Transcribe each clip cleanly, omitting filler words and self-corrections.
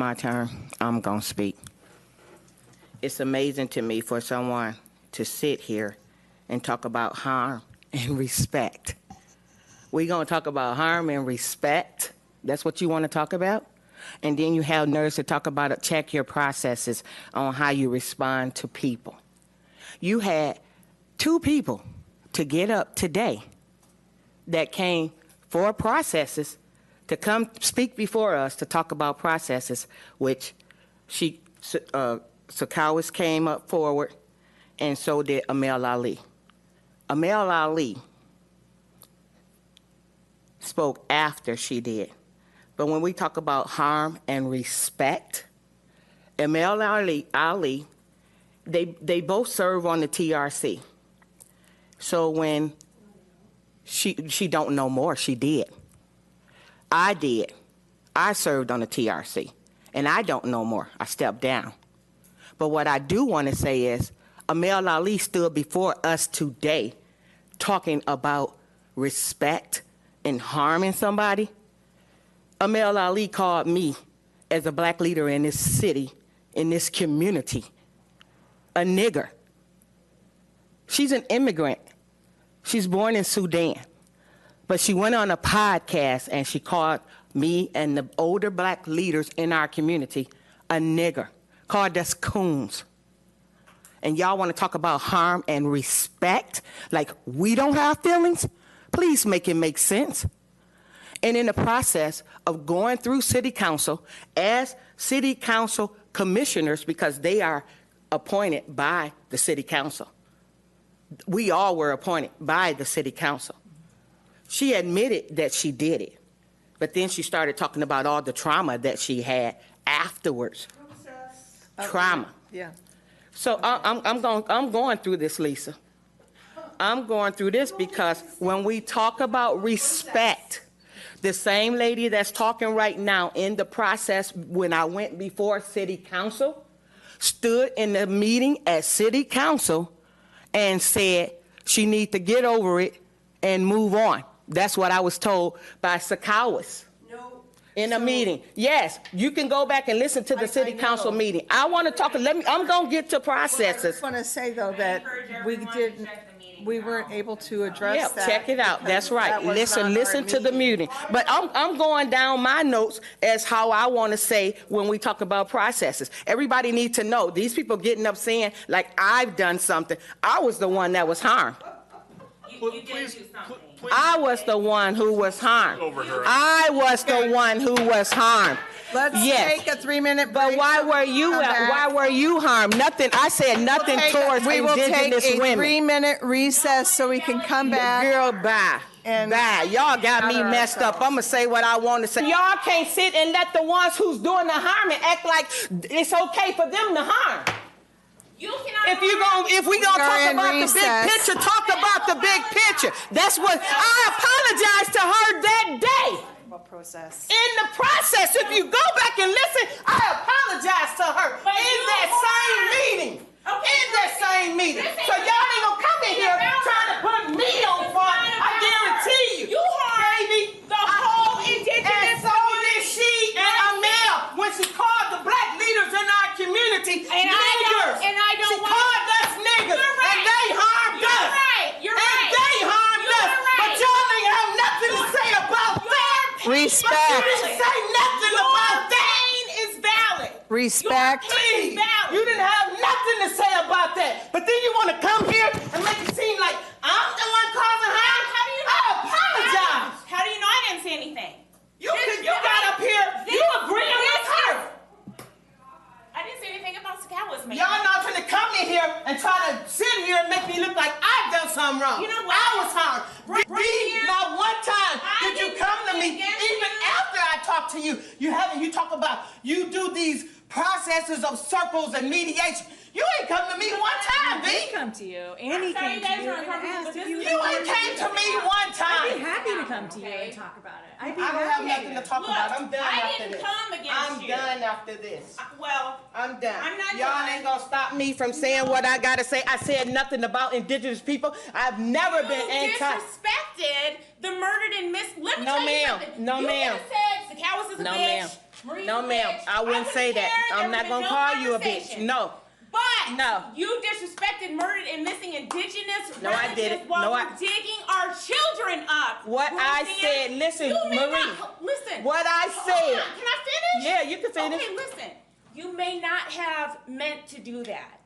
My turn. I'm going to speak. It's amazing to me for someone to sit here and talk about harm and respect. We're going to talk about harm and respect. That's what you want to talk about? And then you have nerves to talk about it, check your processes on how you respond to people. You had 2 people to get up today that came for processes to come speak before us to talk about processes, which Sakowis came up forward, and so did Amel Ali. Amel Ali spoke after she did. But when we talk about harm and respect, Amel Ali, they both serve on the TRC. So when she don't know more, she did. I did. I served on the TRC, and I don't know more. I stepped down. But what I do want to say is Amel Ali stood before us today talking about respect and harming somebody. Amel Ali called me, as a black leader in this city, in this community, a nigger. She's an immigrant. She's born in Sudan. But she went on a podcast and she called me and the older black leaders in our community a nigger, called us coons. And y'all want to talk about harm and respect, like we don't have feelings? Please make it make sense. And in the process of going through city council as city council commissioners, because they are appointed by the city council. We all were appointed by the city council. She admitted that she did it, but then she started talking about all the trauma that she had afterwards. Trauma. Yeah. So I'm going through this, Lisa. I'm going through this because when we talk about respect, the same lady that's talking right now in the process when I went before city council stood in the meeting at city council and said she need to get over it and move on. That's what I was told by Sakowis in a meeting. Yes, you can go back and listen to the city council meeting. I want to talk. I'm going to get to processes. I just want to say though that we weren't able to address that. Check it out. That's right. Listen to the meeting. But I'm going down my notes as how I want to say when we talk about processes. Everybody needs to know these people getting up saying like I've done something. I was the one that was harmed. You did do something. I was the one who was harmed. I was the one who was harmed. Let's take a 3-minute break. But why were you harmed? Nothing. I said nothing towards indigenous women. We will take a 3-minute recess so we can come back. Girl, bye. Bye. Y'all got me messed up. I'm going to say what I want to say. Y'all can't sit and let the ones who's doing the harming act like it's okay for them to harm. If we gonna talk about the big picture, talk about the big picture. That's what I apologized to her that day. In the process, if you go back and listen, I apologized to her in that same meeting. In that same meeting. So y'all ain't gonna come in here trying to put me on front. I guarantee you. You baby, the whole indigenous. And so did she and Amel when she called the black leaders in our community niggers. She called us niggers. And they harmed us. You're right. And they harmed us. But y'all ain't have nothing to say about that. Respect. But you didn't say nothing about that. Pain is valid. Respect. Please, you didn't have nothing to say about that. But then you want to come here and make it seem like I'm the one causing harm? How do you know? I apologize. How do you know I didn't say anything? You got up here, you agreeing with her. I didn't say anything about Sakowis, man. Y'all not gonna come in here and try to sit here and make me look like I've done something wrong. You know what? I was harmed. Not one time did you come to me, even after I talked to you. You talk about, you do these processes of circles and mediation. You ain't come to me one time, B. I did come to you. Annie came to you and asked if you You ain't came to me one time. I'd be happy to come to you and talk about it. I don't have nothing to talk about. I'm done after this. I'm done after this. Well, I'm done. I'm not Y'all done. ain't gonna stop me from saying what I gotta say. I said nothing about indigenous people. I've never been anti. Disrespected the murdered and missed. Let me No, tell you ma'am. something. No, you ma'am. You said Sakowis is a No, bitch. ma'am. Marie's No, a ma'am, bitch. I wouldn't say that. care. I'm There not would've gonna been call no you a bitch. conversation. No. But No. you disrespected, murdered, and missing indigenous No, I relatives didn't. while No, you're digging our children up. What I Royceann. said, listen, You may Marie. not- listen. What I Hold said. on. Can I finish? Yeah, you can finish. Okay, listen. You may not have meant to do that.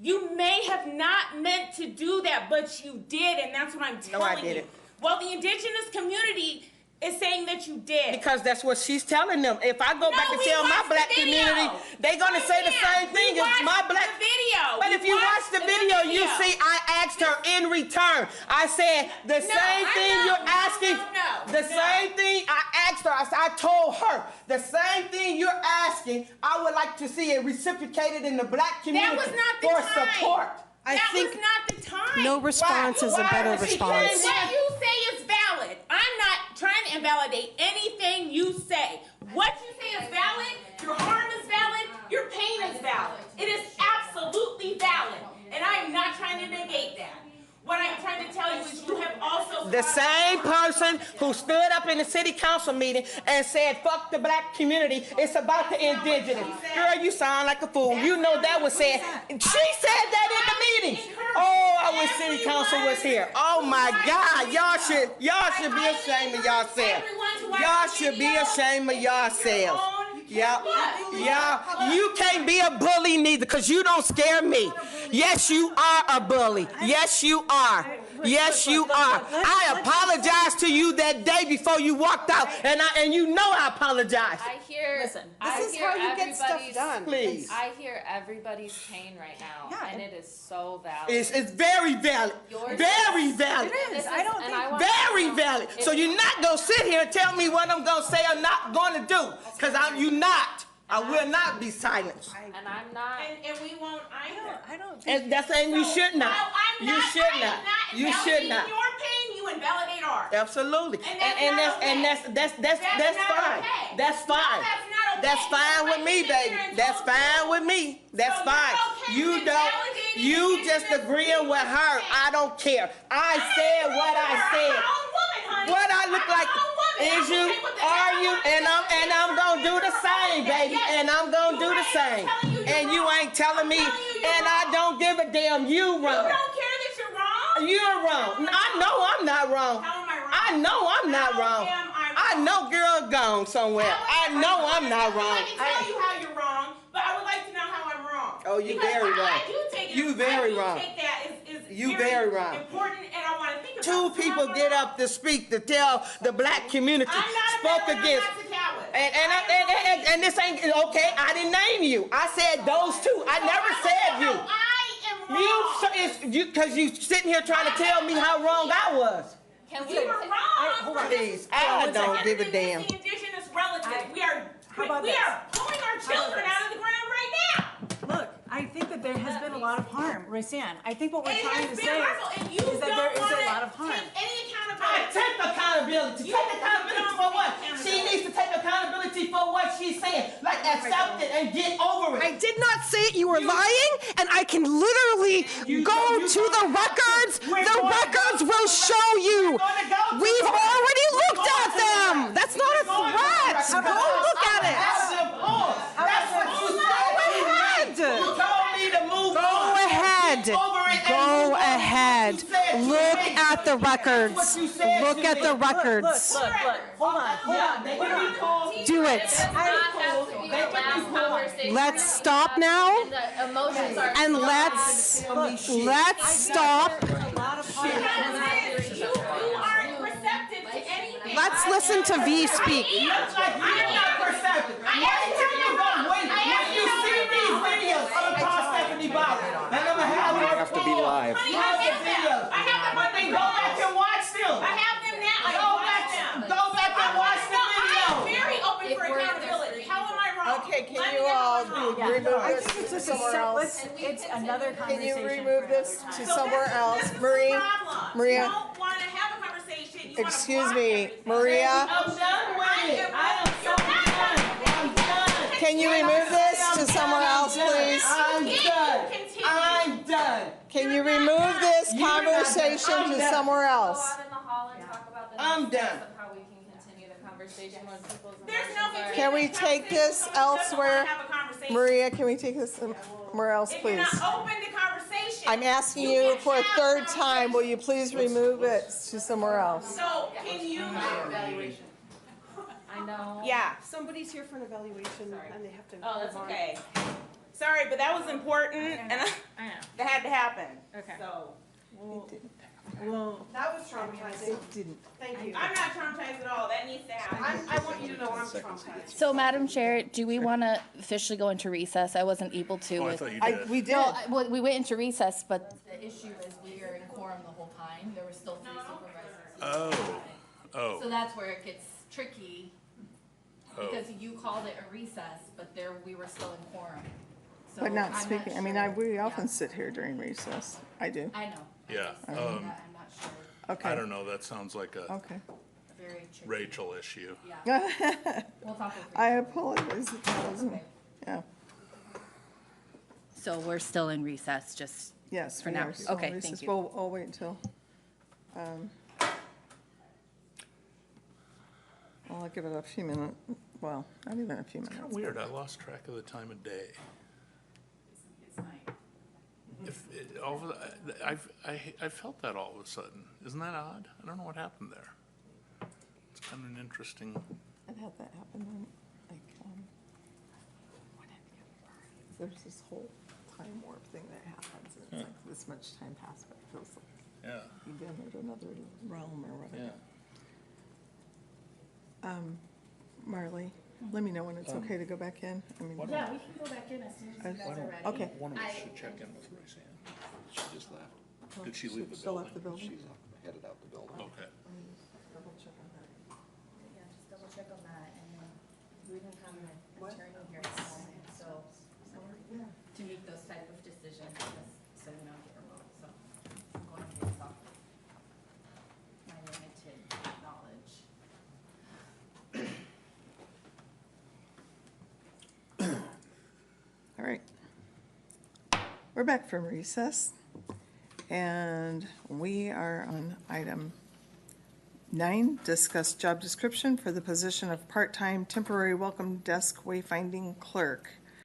You may have not meant to do that, but you did, and that's what I'm telling you. didn't. Well, the indigenous community is saying that you did. Because that's what she's telling them. If I go No, back and we tell my watched the black video. community, they're gonna say the same thing We as watched my black. the video. But We if you watch watched the video, you see I asked her in return. I said the same thing you're asking. The same thing I asked her. I told her the same thing you're asking. I would like to see it reciprocated in the black community That was not the for time. support. That was not the time. No response is a better response. What you say is valid. I'm not trying to invalidate anything you say. What you say is valid. Your harm is valid. Your pain is valid. It is absolutely valid. And I am not trying to negate that. What I'm trying to tell you is you have also... The same person who stood up in the city council meeting and said, fuck the black community, it's about the indigenous. Girl, you sound like a fool. You know that was said. She said that in the meeting. Oh, I wish city council was here. Oh my God, y'all should be ashamed of yourselves. Y'all should be ashamed of yourselves. Yeah, you can't be a bully neither, because you don't scare me. Yes, you are a bully. Yes, you are. Yes, you are. I apologized to you that day before you walked out, and you know I apologized. I hear. Listen, I this is hear how you get stuff everybody's- done. Please. I hear everybody's pain right now, Yeah, and and- it is so valid. It's very valid. Yours Very is- valid. This I don't and think- I want to Very know valid. if- So you're not gonna sit here and tell me what I'm gonna say or not gonna do, because you not. I will not be silenced. And I'm not. And we won't either. I don't think. And that's saying you should not. You should not. You should not. Your pain, you invalidate ours. Absolutely. And that's that's not fine. okay. That's fine. No, that's not okay. That's fine with me, baby. That's fine with me. That's So fine. you're okay You with don't. validating You the just indigenous agreeing with her. community. I don't care. I said what I said. What I look like is you, are you, and I'm gonna do the same, baby, and I'm gonna do the same. And you ain't telling me, and I don't give a damn. You You wrong. don't care that you're wrong? You're wrong. I know I'm not wrong. How am I wrong? I know I'm not How wrong. am I wrong? I know girl gone somewhere. I know I'm not wrong. I can tell you how you're wrong, but I would like to know how I'm wrong. Oh, you Because very wrong. I do take it. You very I do wrong. take that is You very wrong. important, and I want to think about Two it. So people I'm get wrong. up to speak to tell the black community I'm not a spoke villain, against. I'm not a coward. And this ain't okay. I didn't name you. I said those two. I never said you. I am wrong. Because you sitting here trying to tell me how wrong I was. Can we? We were wrong. hold on. Please, I don't give a damn. The indigenous relatives. We are about this? pulling our children out of the ground right now. Look, I think that there has been a lot of harm, Royceann. I think what we're It trying has to been say harmful, and you is that don't there is want a lot of to harm. take any I accountability. take accountability. Take accountability for what? She needs to take accountability for what she's saying. Like accept it and get over I it. did not say you were lying, and I can literally go to the records. The records will show you. We've already looked at them. That's not a threat. Go look at it. That's what you said. Go You told me to move Go on. ahead. Get over it and Go move on. ahead. You said Look you at the did. That's records. what you said Look you at the did. records. Look, hold on. They can be called. Do it. It does not have to be the last conversation. Let's that we stop have, now, and the emotions are and so let's stop. There's a lot of harm. You aren't receptive to anything. Let's listen to V speak. Looks like you're not perceptive. When you see these videos, I'm gonna call Stephanie Bauer, and I'm gonna have her have to be live. Honey, I have them. I have them. But then go back and watch them. I have them now. I Go back, watch them. go back and watch the I am video. very open for If we're accountability. How am I wrong? Okay, can Let me you know all if I'm wrong. remove I this think it's to just somewhere else? it's another Can conversation. you remove for this another to time. somewhere else? This is Marie, the problem. Maria, You don't want to have a conversation. You wanna excuse block me, everything. Maria, I'm done with it. I am so done. I'm done. can you remove this to somewhere else, please? I'm done. I'm done. Can you remove this You're not done. conversation I'm to done. somewhere Go else? out in the hall and talk about the I'm next steps done. of how we can continue the conversation. conversation when people's There's no emotions are. Can we take this Someone doesn't wanna elsewhere? have a conversation. Maria, can we take this somewhere else, If you're please? not open to conversation. I'm asking you you can for a have third time, will conversation. you please remove it to somewhere else? So, can you? I know. Yeah. Somebody's here for an evaluation and they have to. Oh, that's move on. okay. Sorry, but that was important and I know. that had to happen. Okay. So, Well, That was traumatizing. Thank you. I'm not traumatized at all. That needs to happen. I want you to know I'm traumatized. So, Madam Chair, do we want to officially go into recess? I wasn't able to. Oh, I with- thought you did. We did. No, well, we went into recess, but the issue is we are in quorum the whole time. There were still 3 supervisors. Oh, So that's where it gets tricky, oh. because you called it a recess, but we were still in quorum. So But not I'm speaking, I mean, sure. we often Yeah. sit here during recess. I do. I know. Yeah, I'm not sure. Okay. I don't know, that sounds like a Okay. Very tricky. Rachel issue. Yeah. We'll talk with I apologize if that wasn't, Okay. yeah, So we're still in recess, just, yes. For we now. are still in Okay, recess. thank you. We'll wait until, well, I'll give it a few minutes, well, not even a few Kind minutes. of weird, I lost track of the time of day. it's night. If, I felt that all of a sudden. Isn't that odd? I don't know what happened there. It's kind of an interesting, I've had that happen when, like, when I get burned, there's this whole time warp thing that happens, and it's like this much time passed, but it feels like yeah, you've been in another realm or whatever. yeah. Marley, let me know when it's okay to go back in. I mean, Yeah, we can go back in as soon as you guys are ready. okay. One of us should check in with Royceann. She just left. Did she leave the Still left the building? building? She's headed out the building. Okay. Double check on that. Yeah, just double check on that, and then we didn't have an attorney here at the moment, so, to make those type of decisions, so we don't get remote, so I'm going based off my limited knowledge. All right. We're back from recess, and we are on item 9, discuss job description for the position of part-time temporary welcome desk wayfinding clerk.